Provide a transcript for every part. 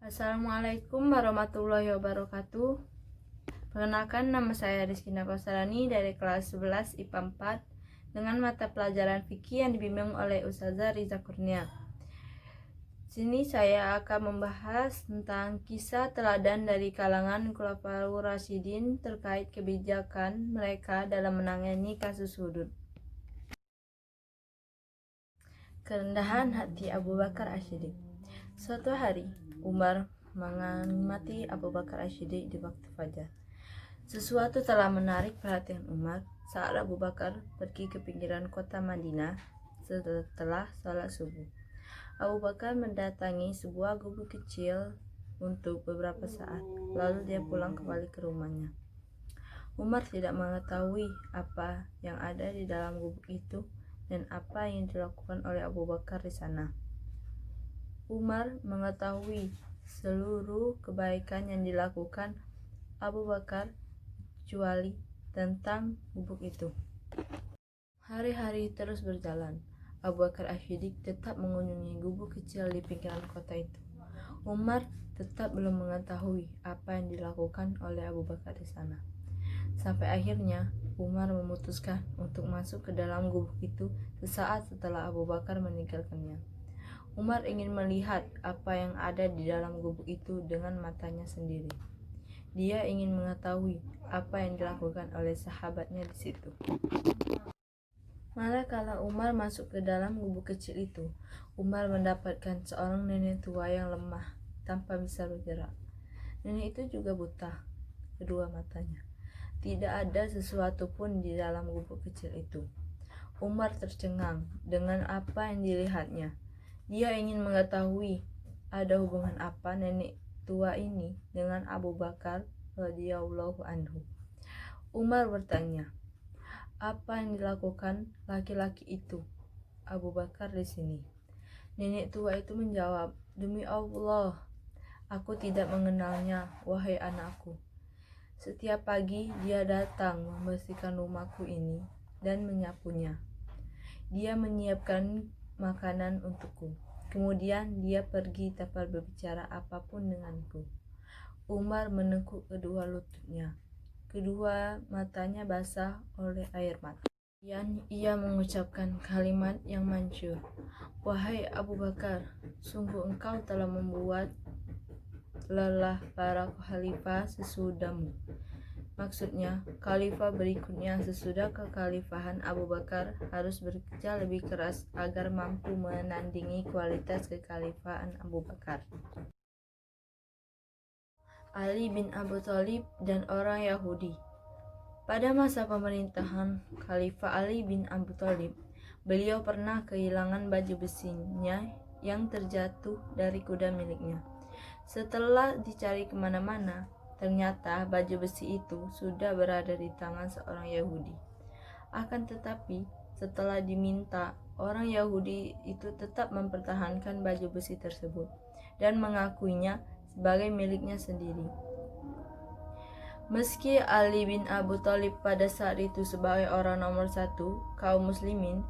Assalamualaikum warahmatullahi wabarakatuh. Perkenalkan, nama saya Rizky Nafasarani dari kelas 11 IPA 4 dengan mata pelajaran fikih yang dibimbing oleh Ustazah Riza Kurnia. Sini saya akan membahas tentang kisah teladan dari kalangan Khulafaur Rasyidin terkait kebijakan mereka dalam menangani kasus hudud. Kerendahan hati Abu Bakar As-Siddiq. Suatu hari, Umar mengamati Abu Bakar As-Siddiq di waktu fajar. Sesuatu telah menarik perhatian Umar saat Abu Bakar pergi ke pinggiran kota Madinah setelah salat subuh. Abu Bakar mendatangi sebuah gubuk kecil untuk beberapa saat, lalu dia pulang kembali ke rumahnya. Umar tidak mengetahui apa yang ada di dalam gubuk itu dan apa yang dilakukan oleh Abu Bakar di sana. Umar mengetahui seluruh kebaikan yang dilakukan Abu Bakar kecuali tentang gubuk itu. Hari-hari terus berjalan. Abu Bakar As-Siddiq tetap mengunjungi gubuk kecil di pinggiran kota itu. Umar tetap belum mengetahui apa yang dilakukan oleh Abu Bakar di sana. Sampai akhirnya Umar memutuskan untuk masuk ke dalam gubuk itu sesaat setelah Abu Bakar meninggalkannya. Umar ingin melihat apa yang ada di dalam gubuk itu dengan matanya sendiri. Dia ingin mengetahui apa yang dilakukan oleh sahabatnya di situ. Malah kala Umar masuk ke dalam gubuk kecil itu, Umar mendapatkan seorang nenek tua yang lemah tanpa bisa bergerak. Nenek itu juga buta kedua matanya. Tidak ada sesuatu pun di dalam gubuk kecil itu. Umar tercengang dengan apa yang dilihatnya. Dia ingin mengetahui ada hubungan apa nenek tua ini dengan Abu Bakar radhiyallahu anhu. Umar bertanya, apa yang dilakukan laki-laki itu, Abu Bakar, di sini? Nenek tua itu menjawab, demi Allah, aku tidak mengenalnya, wahai anakku. Setiap pagi dia datang membersihkan rumahku ini dan menyapunya. Dia menyiapkan makanan untukku. Kemudian dia pergi tanpa berbicara apapun denganku. Umar menekuk kedua lututnya. Kedua matanya basah oleh air mata. Kemudian ia mengucapkan kalimat yang mansur. Wahai Abu Bakar, sungguh engkau telah membuat lelah para khalifah sesudahmu. Maksudnya, khalifah berikutnya sesudah kekhalifahan Abu Bakar harus bekerja lebih keras agar mampu menandingi kualitas kekhalifahan Abu Bakar. Ali bin Abi Thalib dan orang Yahudi. Pada masa pemerintahan Khalifah Ali bin Abi Thalib, beliau pernah kehilangan baju besinya yang terjatuh dari kuda miliknya. Setelah dicari kemana-mana, ternyata baju besi itu sudah berada di tangan seorang Yahudi. Akan tetapi, setelah diminta, orang Yahudi itu tetap mempertahankan baju besi tersebut dan mengakuinya sebagai miliknya sendiri. Meski Ali bin Abi Thalib pada saat itu sebagai orang nomor satu kaum muslimin,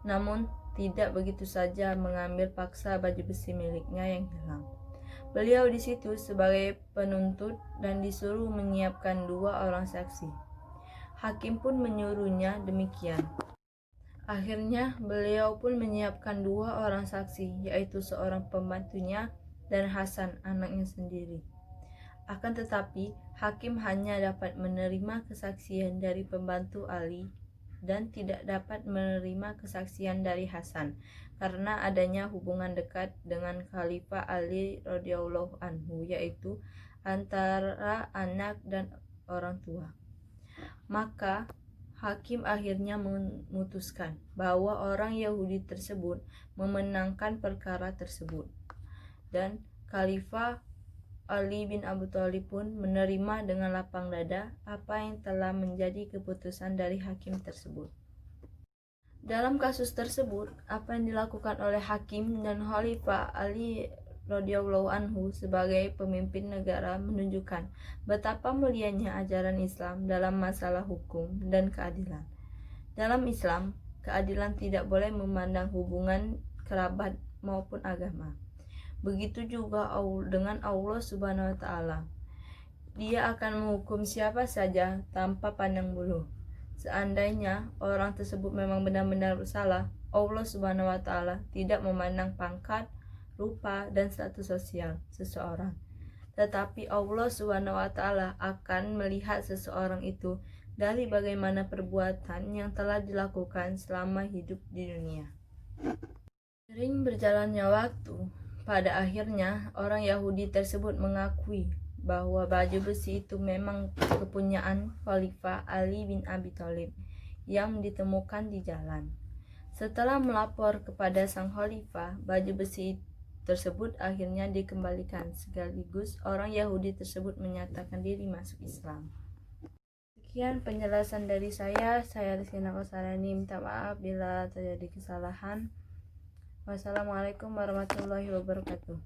namun tidak begitu saja mengambil paksa baju besi miliknya yang hilang. Beliau di situ sebagai penuntut dan disuruh menyiapkan 2 orang saksi. Hakim pun menyuruhnya demikian. Akhirnya beliau pun menyiapkan 2 orang saksi, yaitu seorang pembantunya dan Hasan, anaknya sendiri. Akan tetapi, hakim hanya dapat menerima kesaksian dari pembantu Ali dan tidak dapat menerima kesaksian dari Hasan karena adanya hubungan dekat dengan Khalifah Ali radhiyallahu anhu, yaitu antara anak dan orang tua. Maka hakim akhirnya memutuskan bahwa orang Yahudi tersebut memenangkan perkara tersebut dan Khalifah Ali bin Abi Thalib pun menerima dengan lapang dada apa yang telah menjadi keputusan dari hakim tersebut. Dalam kasus tersebut, apa yang dilakukan oleh hakim dan Khalifah Ali radhiyallahu anhu sebagai pemimpin negara menunjukkan betapa mulianya ajaran Islam dalam masalah hukum dan keadilan. Dalam Islam, keadilan tidak boleh memandang hubungan kerabat maupun agama. Begitu juga dengan Allah Subhanahu wa taala. Dia akan menghukum siapa saja tanpa pandang bulu. Seandainya orang tersebut memang benar-benar bersalah, Allah Subhanahu wa taala tidak memandang pangkat, rupa, dan status sosial seseorang. Tetapi Allah Subhanahu wa taala akan melihat seseorang itu dari bagaimana perbuatan yang telah dilakukan selama hidup di dunia. Sering berjalannya waktu, pada akhirnya orang Yahudi tersebut mengakui bahwa baju besi itu memang kepunyaan Khalifah Ali bin Abi Thalib yang ditemukan di jalan. Setelah melapor kepada sang Khalifah, baju besi tersebut akhirnya dikembalikan, sekaligus orang Yahudi tersebut menyatakan diri masuk Islam. Sekian penjelasan dari saya Rizky Nakosarani, minta maaf bila terjadi kesalahan. Wassalamualaikum warahmatullahi wabarakatuh.